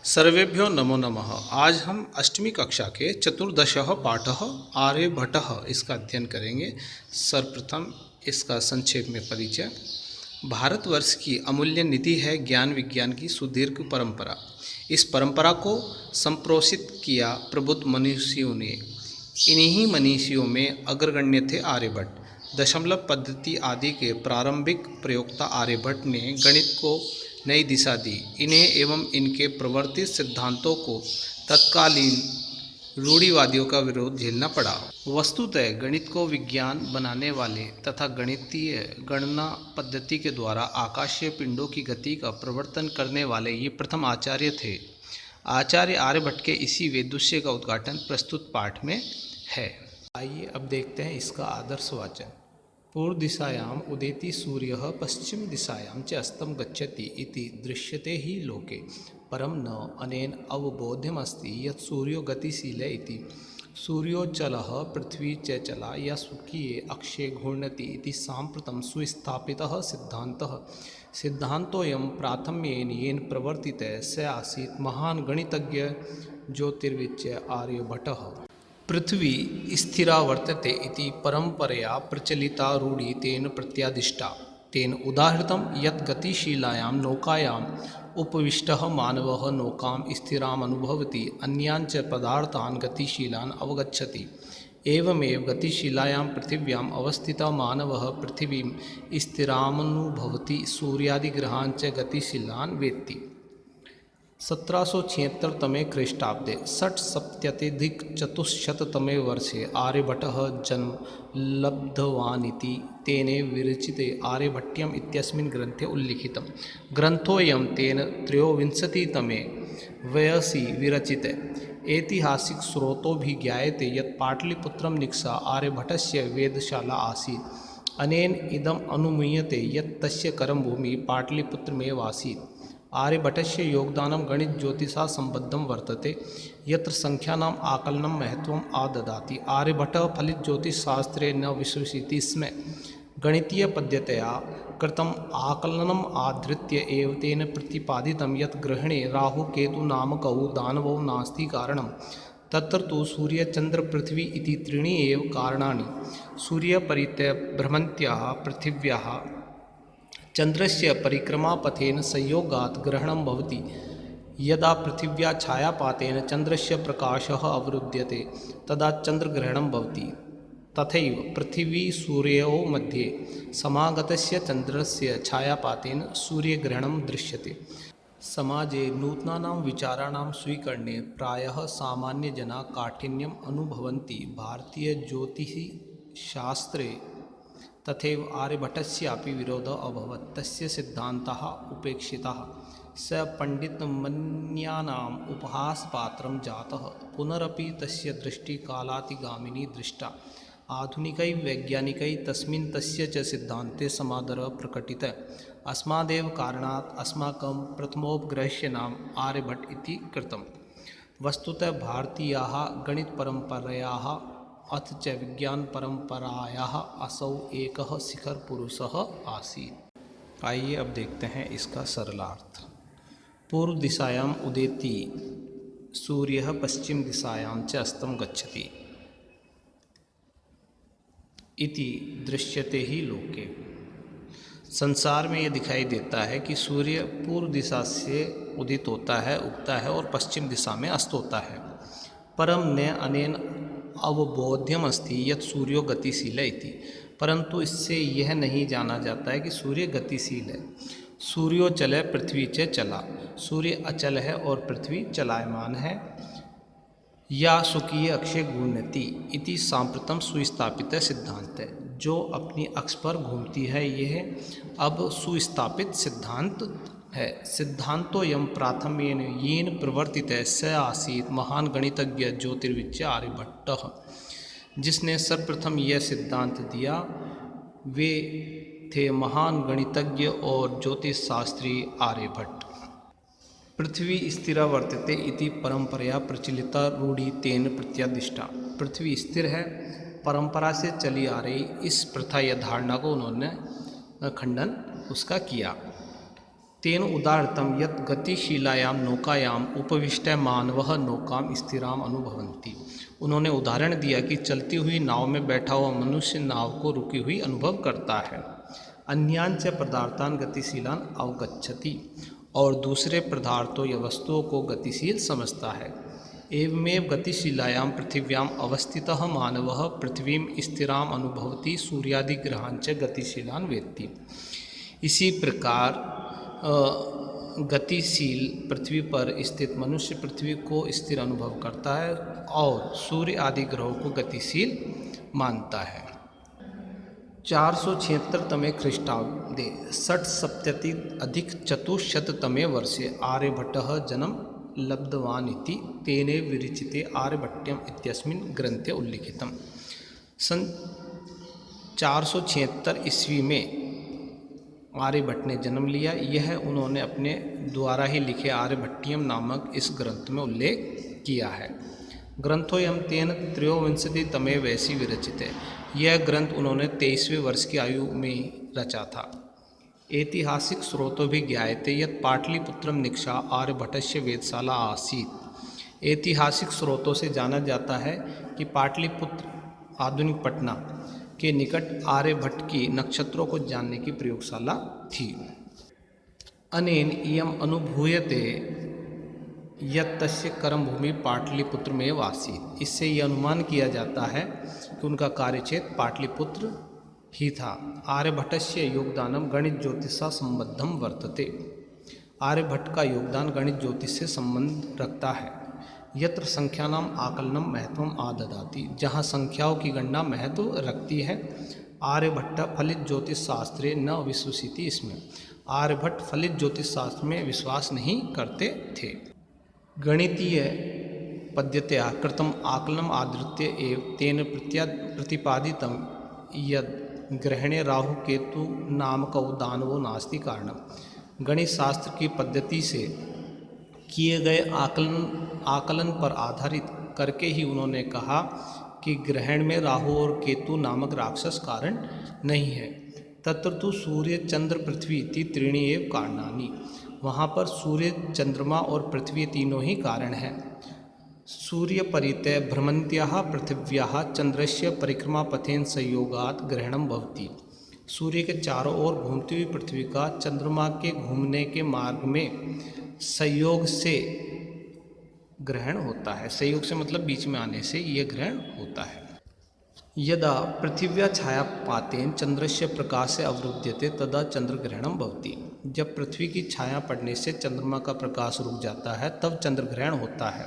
सर्वेभ्यो नमो नमः। आज हम अष्टमी कक्षा के चतुर्दशः पाठः आर्यभट्टः इसका अध्ययन करेंगे। सर्वप्रथम इसका संक्षेप में परिचय। भारतवर्ष की अमूल्य निधि है ज्ञान विज्ञान की सुदीर्घ परंपरा। इस परंपरा को संप्रोषित किया प्रबुद्ध मनीषियों ने। इन्हीं मनीषियों में अग्रगण्य थे आर्यभट्ट। दशमलव पद्धति आदि के प्रारंभिक प्रयोक्ता आर्यभट्ट ने गणित को नई दिशा दी। इन्हें एवं इनके प्रवर्तित सिद्धांतों को तत्कालीन रूढ़िवादियों का विरोध झेलना पड़ा। वस्तुतः गणित को विज्ञान बनाने वाले तथा गणितीय गणना पद्धति के द्वारा आकाशीय पिंडों की गति का प्रवर्तन करने वाले ये प्रथम आचार्य थे। आचार्य आर्यभट्ट के इसी वेदुष्य का उद्घाटन प्रस्तुत पाठ में है। आइए अब देखते हैं इसका आदर्श वाचन। पूर्व दिशायाम उदेति सूर्यः पश्चिम दिशायां च अस्तं गच्छति इति दृश्यते हि लोके, परं न अनेन अवबोध्यमस्ति यत् सूर्यो गतिशील इति। सूर्योच्चलः पृथ्वी च चला या स्वकीये अक्षे घूर्णति इति साम्प्रतं सुस्थापितः सिद्धान्तः। सिद्धान्तोऽयं प्राथम्येन येन प्रवर्तितः स आसीत् महान् गणितज्ञ ज्योतिर्विद्य आर्यभट्टः। पृथ्वी स्थिरा वर्तते इति परंपरया प्रचलिता रूढ़ि तेन प्रत्यादिष्टा। तेन उदाहृतं यत् गतिशीलायां नौकायाम् उपविष्टः मानवः नौकां स्थिराम् अनुभवति, अन्यान् च पदार्थान् गतिशीलान् अवगच्छति। एवमेव गतिशीलायां पृथिव्याम् अवस्थितः मानवः पृथिवीं स्थिरामनुभवति, सूर्यादिग्रहान् च गतिशीलान् वेत्ति। 1776 ख्रीष्टाब्दे 670-चतुश्शततमे वर्षे आर्यभट्टः जन्म लब्धवानिति तेने विरचिते आर्यभट्ट्यम् इत्यस्मिन् ग्रन्थे उल्लिखितम्। ग्रन्थोऽयं तेन त्रयोविंशतितमे वयसि विरचितः। ऐतिहासिकस्रोतोभिः ज्ञायते यत् पाटलिपुत्रं निक्षा आर्यभट्टस्य वेधशाला आसीत्। अनेन इदम् अनुमीयते यत् तस्य कर्मभूमिः पाटलिपुत्रमेवासीत्। आर्यभट्टस्य योगदानं गणितज्योतिषा सम्बद्धं वर्तते, यत्र संख्यानाम् आकलनं महत्त्वम् आददाति। आर्यभट्टः फलितज्योतिषशास्त्रे न विश्वसिति स्म। गणितीयपद्धत्या कृतम् आकलनम् आधृत्य एव तेन प्रतिपादितं यत् ग्रहणे राहुकेतुनामकौ दानवौ नास्ति कारणं। तत्र तु सूर्यचन्द्रपृथिवी इति त्रीणि एव कारणानि। सूर्यपरितः भ्रमन्त्याः पृथिव्याः चन्द्रस्य परिक्रमापथेन संयोगात् ग्रहणं भवति। यदा पृथिव्याः छायापातेन चन्द्रस्य प्रकाशः अवरुध्यते तदा चन्द्रग्रहणं भवति। तथैव पृथिवीसूर्ययोः मध्ये समागतस्य चन्द्रस्य छायापातेन सूर्यग्रहणं दृश्यते। समाजे नूतनानां विचाराणां स्वीकरणे प्रायः सामान्यजनाः काठिन्यम् अनुभवन्ति। भारतीयज्योतिषशास्त्रे तथैव आर्यभट्टस्यापि विरोधः अभवत्। तस्य सिद्धान्ताः उपेक्षिताः। स पण्डितमन्यानाम् उपहासपात्रं जातः। पुनरपि तस्य दृष्टिः कालातिगामिनी दृष्टा। आधुनिकैः वैज्ञानिकैः तस्मिन् तस्य च सिद्धान्ते समादरः प्रकटितः। अस्मादेव कारणात् अस्माकं प्रथमोपग्रहस्य नाम आर्यभट्ट इति कृतम्। वस्तुतः भारतीयाः गणितपरम्परायाः अथ च विज्ञानपरम्परायाः असौ एकः शिखर पुरुषः आसीत्। आइए अब देखते हैं इसका सरलार्थ। पूर्व दिशायाम् उदेति सूर्यः पश्चिम दिशायां च अस्तं गच्छति इति दृश्यते ही लोके। संसार में ये दिखाई देता है कि सूर्य पूर्व दिशा से उदित होता है, उगता है और पश्चिम दिशा में अस्त होता है। परम न अनेन अवबोध्यम अस्ति यत् सूर्यो गतिशील इति। परंतु इससे यह नहीं जाना जाता है कि सूर्य गतिशील है। सूर्योचल है पृथ्वी च चला। सूर्य अचल है और पृथ्वी चलायमान है। या स्वकीय अक्षे घूर्णति इति सांप्रतम सुस्थापित सिद्धांत है। जो अपनी अक्ष पर घूमती है, यह अब सुस्थापित सिद्धांत है। सिद्धांतोऽयं प्राथम्येन येन प्रवर्तितः स आसीत् महान् गणितज्ञ ज्योतिर्विद्य आर्यभट्टः। जिसने सर्वप्रथम यह सिद्धांत दिया वे थे महान गणितज्ञ और ज्योतिषशास्त्री आर्यभट्ट। पृथ्वी स्थिरा वर्तते इति परंपरया प्रचलिता रूढ़ि तेन प्रत्यादिष्टा। पृथ्वी स्थिर है, परंपरा से चली आ रही इस प्रथा या धारणा को उन्होंने खंडन उसका किया। तेन उदाहृतं यत् गतिशीलायां नौकायाम उपविष्टः मानवः नौकाम स्थिराम अनुभवन्ति। उन्होंने उदाहरण दिया कि चलती हुई नाव में बैठा हुआ मनुष्य नाव को रुकी हुई अनुभव करता है। अन्यांच पदार्थान गतिशीलान अवगच्छति, और दूसरे पदार्थों या वस्तुओं को गतिशील समझता है। एवमेव गतिशीलायां पृथिव्याम अवस्थितः मानवः पृथ्वीं स्थिराम अनुभवति सूर्यादिग्रहांच गतिशीलान वेत्ति। इसी प्रकार गतिशील पृथ्वी पर स्थित मनुष्य पृथ्वी को स्थिर अनुभव करता है और सूर्य आदि ग्रहों को गतिशील मानता है। 476तमे ख्रीष्टाब्दे 670 अधिक 400तमे वर्षे आर्यभट्टः जन्म लब्धवानिति तेने विरचिते आर्यभट्टम् इत्यस्मिन् ग्रन्थे उल्लिखितम्। सन 476 ईस्वी में आर्यभट्ट ने जन्म लिया। यह उन्होंने अपने द्वारा ही लिखे आर्यभट्टियम नामक इस ग्रंथ में उल्लेख किया है। ग्रंथोयम तेन त्रयोविंशतितमे वयसि विरचित है। यह ग्रंथ उन्होंने 23वें वर्ष की आयु में रचा था। ऐतिहासिक स्रोतों भी ज्ञायते यत् पाटलिपुत्रम निक्षा आर्यभट्टस्य वेदशाला आसीत्। ऐतिहासिक स्रोतों से जाना जाता है कि पाटलिपुत्र आधुनिक पटना के निकट आर्यभट्ट की नक्षत्रों को जानने की प्रयोगशाला थी। अनेन इयम अनुभूयते यत् तस्य कर्मभूमि पाटलिपुत्र में आसीत्। इससे यह अनुमान किया जाता है कि उनका कार्यक्षेत्र पाटलिपुत्र ही था। आर्यभट्टस्य योगदानम गणित ज्योतिषा संबद्धम वर्तते। आर्यभट्ट का योगदान गणित ज्योतिष से संबंध रखता है। यत्र संख्यानाम आकलनम महत्वम आददाति, जहाँ संख्याओं की गणना महत्व रखती है। आर्यभट्ट फलित ज्योतिष शास्त्रे न विश्वसिति, इसमें आर्यभट्ट फलित ज्योतिष शास्त्र में विश्वास नहीं करते थे। गणितीय पद्धत्या कृतम आकलनम आदृत्य एव तेन प्रतिपादितम यद ग्रहणे राहु केतु नामकौ दानवो नास्ति कारणम। गणित शास्त्र की पद्धति से किए गए आकलन पर आधारित करके ही उन्होंने कहा कि ग्रहण में राहु और केतु नामक राक्षस कारण नहीं है। तत्र तु सूर्य चंद्र पृथ्वी इति त्रीणि एव कारणानि। वहाँ पर सूर्य चंद्रमा और पृथ्वी तीनों ही कारण हैं। सूर्य परितः भ्रमन्त्याः पृथिव्याः चंद्रस्य परिक्रमा पथेन संयोगात् ग्रहणं भवति। सूर्य के चारों ओर घूमती हुई पृथ्वी का चंद्रमा के घूमने के मार्ग में संयोग से ग्रहण होता है। संयोग से मतलब बीच में आने से यह ग्रहण होता है। यदा पृथिव्या छायापातेन चंद्रस्य प्रकाशे अवरुध्यते तदा चंद्रग्रहणं भवति। जब पृथ्वी की छाया पड़ने से चंद्रमा का प्रकाश रुक जाता है तब चंद्रग्रहण होता है।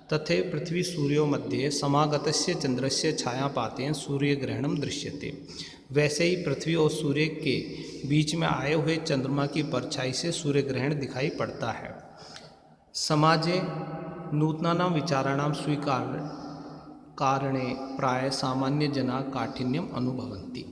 तथैव पृथ्वी सूर्यो मध्ये समागतस्य चंद्रस्य छायापातेन सूर्यग्रहणं दृश्यते। वैसे ही पृथ्वी और सूर्य के बीच में आए हुए चंद्रमा की परछाई से सूर्य ग्रहण दिखाई पड़ता है। समाजे नूतनानां विचाराणां स्वीकार कारणे प्राय सामान्य जना काठिन्यम अनुभवन्ति।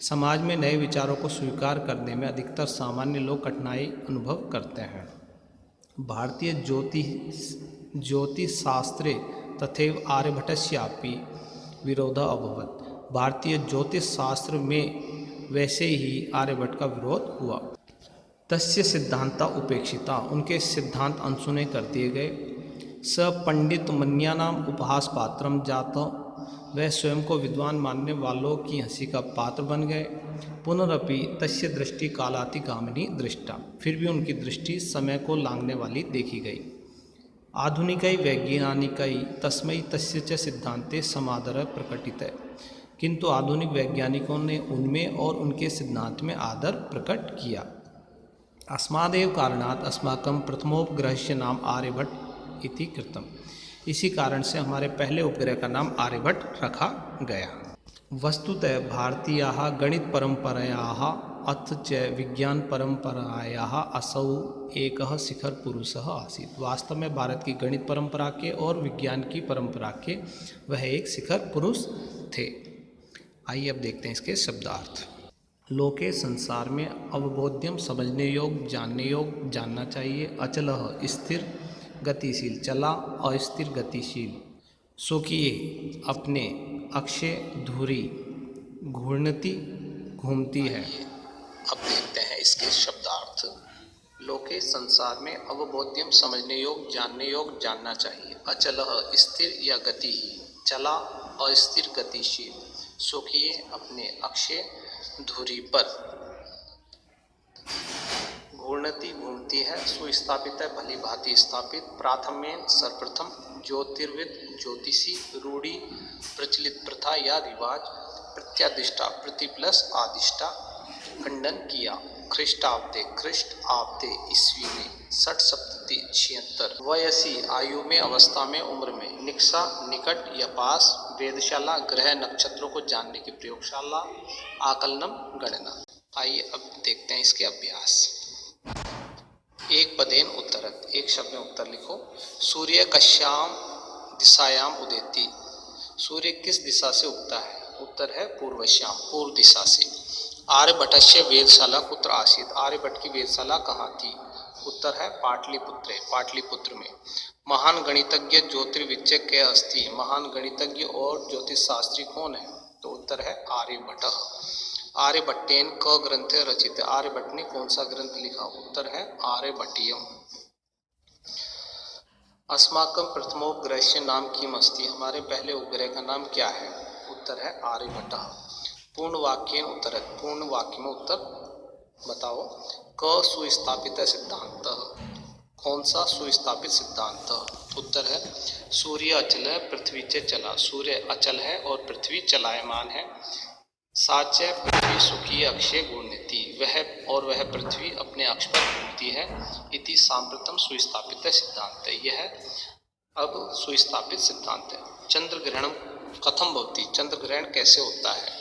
समाज में नए विचारों को स्वीकार करने में अधिकतर सामान्य लोग कठिनाई अनुभव करते हैं। भारतीय ज्योतिष शास्त्रे तथैव आर्यभट्टस्यापि विरोधः अभवत्। भारतीय ज्योतिष शास्त्र में वैसे ही आर्यभट्ट का विरोध हुआ। तस्य सिद्धांता उपेक्षिता, उनके सिद्धांत अनसुने कर दिए गए। स पंडित मन्यानाम उपहास पात्रम जातो, वह स्वयं को विद्वान मानने वालों की हंसी का पात्र बन गए। पुनरपि तस्य दृष्टि कालातिगामिनी दृष्टा, फिर भी उनकी दृष्टि समय को लांघने वाली देखी गई। आधुनिकै वैज्ञानिकै तस्मै तस्य च सिद्धांते समादर प्रकटित, किंतु आधुनिक वैज्ञानिकों ने उनमें और उनके सिद्धांत में आदर प्रकट किया। अस्मादेव कारणात् अस्माकं प्रथमोपग्रहस्य नाम आर्यभट्ट इति कृतम्। इसी कारण से हमारे पहले उपग्रह का नाम आर्यभट्ट रखा गया। वस्तुतः भारतीयाः गणित परंपरायाः अथ च विज्ञान परंपरायाः असौ एकः शिखर पुरुषः आसीत्। वास्तव में भारत की गणित परंपरा के और विज्ञान की परंपरा के वह एक शिखर पुरुष थे। आइए अब देखते हैं इसके शब्दार्थ। लोके संसार में अवबोध्यम, समझने योग्य, जानने योग्य, जानना चाहिए। अचलः स्थिर, गतिशील, चला, अस्थिर, गतिशील। स्वकीय, अपने, अक्षय, धुरी, घूर्णति, घूमती है। अब देखते हैं इसके शब्दार्थ। लोके संसार में अवबोध्यम समझने योग, जानने योग, जानना चाहिए। अचलः स्थिर या गति ही, चला अस्थिर गतिशील, सुखिए अपने अक्षय धुरी पर, घूर्णति घूमती है, सुस्थापित है भली भांति स्थापित, प्राथम्येन सर्वप्रथम, ज्योतिर्विद ज्योतिषी, रूढ़ी प्रचलित प्रथा या रिवाज, प्रत्यादिष्टा प्रति प्लस आदिष्टा, खंडन किया, ख्रिस्टाब्दे ख्रिस्ट आब्दे ईस्वी में, 60-76 वयसी आयु में, अवस्था में, उम्र में, निक्षा निकट या पास, वेदशाला ग्रह नक्षत्रों को जानने की प्रयोगशाला, आकलनम गणना। आइए अब देखते हैं इसके अभ्यास। एक पदेन उत्तरत, एक शब्द में उत्तर लिखो। सूर्य कस्याम दिशायाम उदेति, सूर्य किस दिशा से उगता है? उत्तर है पूर्वश्याम, पूर्व दिशा से। आर्यभट्टस्य वेदशाला कुत्र आसीत्, आर्यभट्ट की वेदशाला कहाँ थी? उत्तर है पाटलिपुत्रे, पाटलिपुत्र में। महान गणितज्ञ ज्योतिर्विज्ञ के अस्ति, महान गणितज्ञ और ज्योतिष शास्त्री कौन है? तो उत्तर है आर्यभट्ट। आर्यभट्टेन क ग्रंथ रचित, आर्यभट्ट ने कौन सा ग्रंथ लिखा? उत्तर है आर्यभट्टीयम। अस्माकं प्रथमोपग्रहस्य नाम किम अस्ति, हमारे पहले उपग्रह का नाम क्या है? उत्तर है आर्यभट्टः। पूर्ण वाक्येन उत्तरत, पूर्ण वाक्य में उत्तर बताओ। क सुस्थापित सिद्धांत, कौन सा सुस्थापित सिद्धांत? उत्तर है सूर्य अचल है पृथ्वी से चला, सूर्य अचल है और पृथ्वी चलायमान है। साच पृथ्वी सुखी अक्षय घूर्णति, वह पृथ्वी अपने अक्ष पर घूमती है। इति सांप्रतम सुस्थापित सिद्धांत, यह अब सुस्थापित सिद्धांत है। चंद्र ग्रहण कथम भवति, चंद्र ग्रहण कैसे होता है?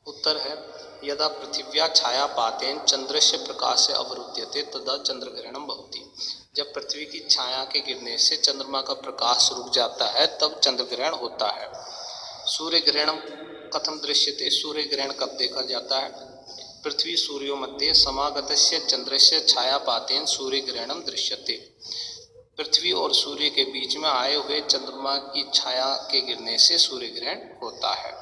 उत्तर है यदा पृथिव्या छायापातेन चंद्रस्य प्रकाश से अवरुध्यते तदा चंद्र ग्रहणम भवति, जब पृथ्वी की छाया के गिरने से चंद्रमा का प्रकाश रुक जाता है तब चंद्र ग्रहण होता है। सूर्य ग्रहणम कथम दृश्यते, सूर्य ग्रहण कब देखा जाता है? पृथ्वी सूर्यो मध्ये समागतस्य चंद्रस्य छायापातेन सूर्य ग्रहणम दृश्यते, पृथ्वी और सूर्य के बीच में आए हुए चंद्रमा की छाया के गिरने से सूर्य ग्रहण होता है।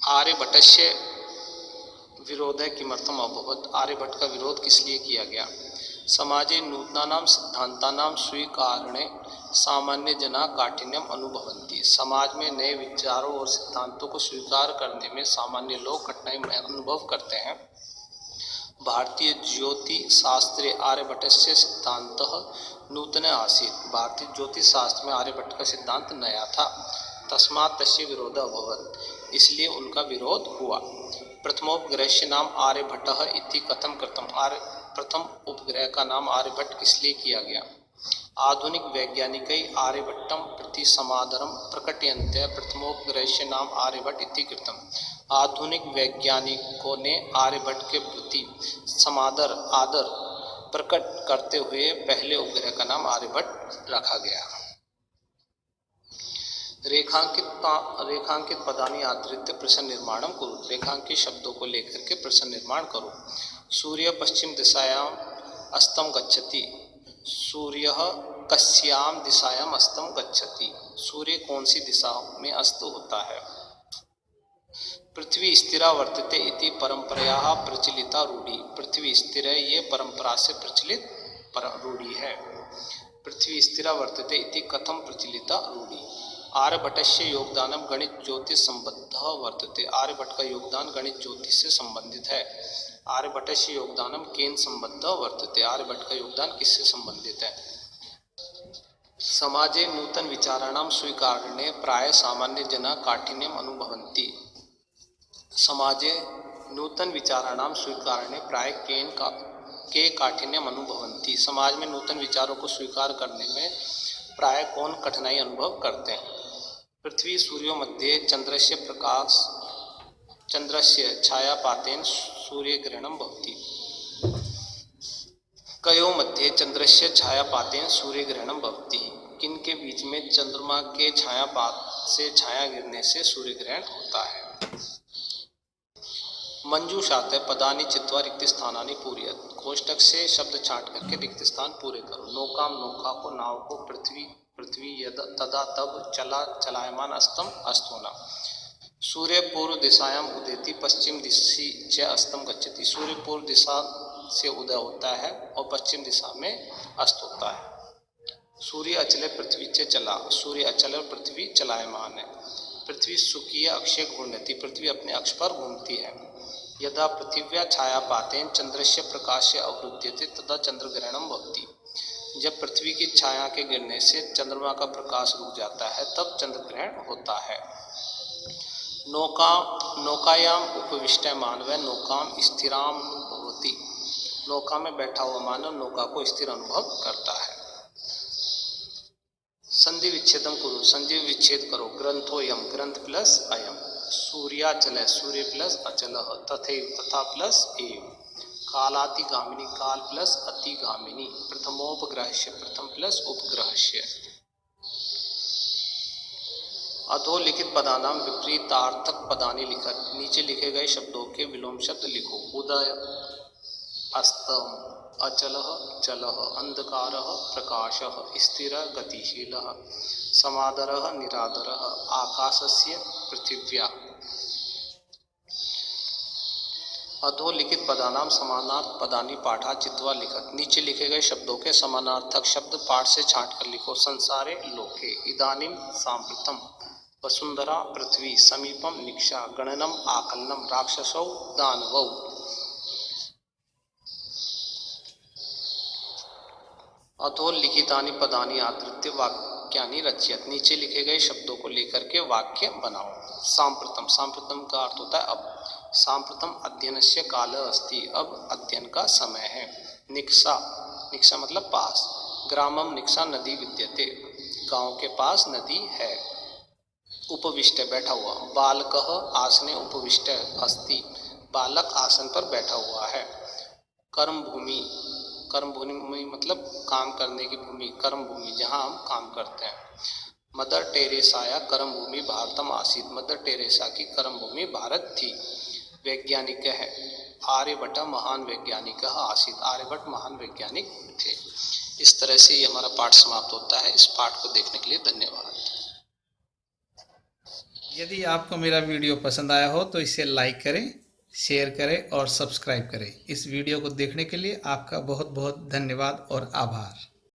आर्यभट्टस्य विरोध किमर्थम अभवत्, आर्यभट्ट का विरोध किस लिए किया गया? समाजे नूतनानां सिद्धांतानां स्वीकारणे सामान्य जना काठिन्यम अनुभवन्ति, समाज में नए विचारों और सिद्धांतों को स्वीकार करने में सामान्य लोग कठिनाई अनुभव करते हैं। भारतीय ज्योति शास्त्रे आर्यभट्टस्य सिद्धांतः नूतन आसीत्, भारतीय ज्योतिष शास्त्र में आर्यभट्ट का सिद्धांत नया था। तस्मात् तस्य विरोध अभवत्, इसलिए उनका विरोध हुआ। प्रथमोपग्रहस्य नाम आर्यभट्टः इति कथम कृतम्, प्रथम उपग्रह का नाम आर्यभट्ट किस लिए किया गया? आधुनिक वैज्ञानिकै आर्यभट्टं प्रति समादरं प्रकटयन्ते प्रथमोपग्रहस्य नाम आर्यभट्ट इति कृतम्, आधुनिक वैज्ञानिकों ने आर्यभट्ट के प्रति समादर आदर प्रकट करते हुए पहले उपग्रह का नाम आर्यभट्ट रखा गया। रेखांकित पदानि आधृत्य प्रश्न निर्माणम करो, रेखांकित शब्दों को लेकर के प्रश्न निर्माण करो। सूर्य पश्चिम दिशायाम अस्तम गच्छति, सूर्य कस्याम दिशायाम अस्तम गच्छति, सूर्य कौन सी दिशा में अस्त होता है? पृथ्वी स्थिरा वर्तते इति परंपरायाः प्रचलिता रूढ़ी, पृथ्वी स्थिर है ये परंपरा से प्रचलित रूढ़ी है। पृथ्वी स्थिरा वर्तते इति कथम प्रचलिता रूढ़ी। आर्यभट्टस्य योगदानम गणित ज्योतिष संबद्धः वर्तते, आर्यभट्ट का योगदान गणित ज्योतिष से संबंधित है। आर्यभट्टस्य योगदानम केन संबद्धः वर्तते, आर्यभट्ट का योगदान किससे संबंधित है? समाजे नूतन विचाराणाम स्वीकारणे प्राय सामान्य जना काठिन्यम अनुभवन्ति, समाजे नूतन विचाराणाम स्वीकारणे प्राय के काठिन्यम अनुभवन्ति, समाज में नूतन विचारों को स्वीकार करने में प्राय कौन कठिनाई अनुभव करते हैं? पृथ्वी सूर्यो मध्ये चंद्रस्य प्रकाश चंद्रस्य छायापातेन सूर्य ग्रहणम भवति, कयो मध्ये चंद्रस्य छायापातेन सूर्य ग्रहणम भवति, किनके बीच में चंद्रमा के छायापात से छाया गिरने से सूर्य ग्रहण होता है। मंजूषात पदानि चित्वा रिक्त स्थानानि पूरयत, कोष्टक से शब्द छांट करके रिक्त स्थान पूरे करो। नौकाम नौका को, नाव को, पृथ्वी पृथ्वी, तदा तब, चला चलायमान, अस्तम अस्त होना। सूर्य पूर्व दिशायाम उदेति पश्चिम दिशि च अस्तम गच्छति, सूर्य पूर्व दिशा से उदय होता है और पश्चिम दिशा में अस्त होता है। सूर्य अचल पृथ्वी च चला, सूर्य अचल और पृथ्वी चलायमान है। पृथ्वी स्वकीय अक्षे घूर्णति, पृथ्वी अपने अक्ष पर घूमती है। यदा पृथिव्या छायापातेन चंद्रस्य प्रकाशस्य अवरुध्यते तदा चंद्रग्रहणम भवति, जब पृथ्वी की छाया के गिरने से चंद्रमा का प्रकाश रुक जाता है तब चंद्रग्रहण होता है। नौकायाम उपविष्ट मानव नौकाम स्थिराम भवति, नौका में बैठा हुआ मानव नौका को स्थिर अनुभव करता है। संधि विच्छेदम कुरु, संधि विच्छेद करो। ग्रंथोयम, ग्रंथ प्लस अयम। सूर्याचल, सूर्य प्लस अचल, तथैव तथा प्लस एव। कालातिगामिनी, काल प्लस अतिगामिनी। प्रथमोपग्रहस्य, प्रथम प्लस उपग्रहस्य। अधोलिखित पदानाम विपरीतार्थक पदानि लिखत, नीचे लिखे गए शब्दों के विलोम शब्द लिखो। उदय अस्तम, अचलः चलः, अंधकारः प्रकाशः, स्थिरः गतिशीलः, समादरः निरादरः, आकाशस्य पृथिव्या। अधोलिखित पदानाम समानार्थ पदानि पाठा चित्वा लिखत, नीचे लिखे गए शब्दों के समानार्थक शब्द पाठ से छांट कर लिखो। संसारे लोके, इदानीम सांप्रतम, वसुंधरा पृथ्वी, समीपम निक्षा, गणनम आकलनम, राक्षसौ दानवौ। अधोलिखितानि पदानि आधृत्य वाक्यानि रचयत, नीचे लिखे गए शब्दों को लेकर के वाक्य बनाओ। सांप्रतम, सांप्रतम का अर्थ होता है अब। सांप्रतम अध्ययनस्य कालः अस्ति, अब अध्ययन का समय है। निक्षा, निक्षा मतलब पास। ग्रामम निक्षा नदी विद्यते, गांव के पास नदी है। उपविष्ट, बैठा हुआ। बालकः आसने उपविष्ट अस्ति, बालक आसन पर बैठा हुआ है। कर्म भूमि, कर्म भूमि मतलब काम करने की भूमि, कर्म भूमि जहाँ हम काम करते हैं। मदर टेरेसाया कर्म भूमि भारतम आसीत, मदर टेरेसा की कर्म भूमि भारत थी। वैज्ञानिक है, आर्यभट्ट महान वैज्ञानिक आसीत, आर्यभट्ट महान वैज्ञानिक थे। इस तरह से ये हमारा पाठ समाप्त होता है। इस पाठ को देखने के लिए धन्यवाद। यदि आपको मेरा वीडियो पसंद आया हो तो इसे लाइक करें, शेयर करें और सब्सक्राइब करें। इस वीडियो को देखने के लिए आपका बहुत बहुत धन्यवाद और आभार।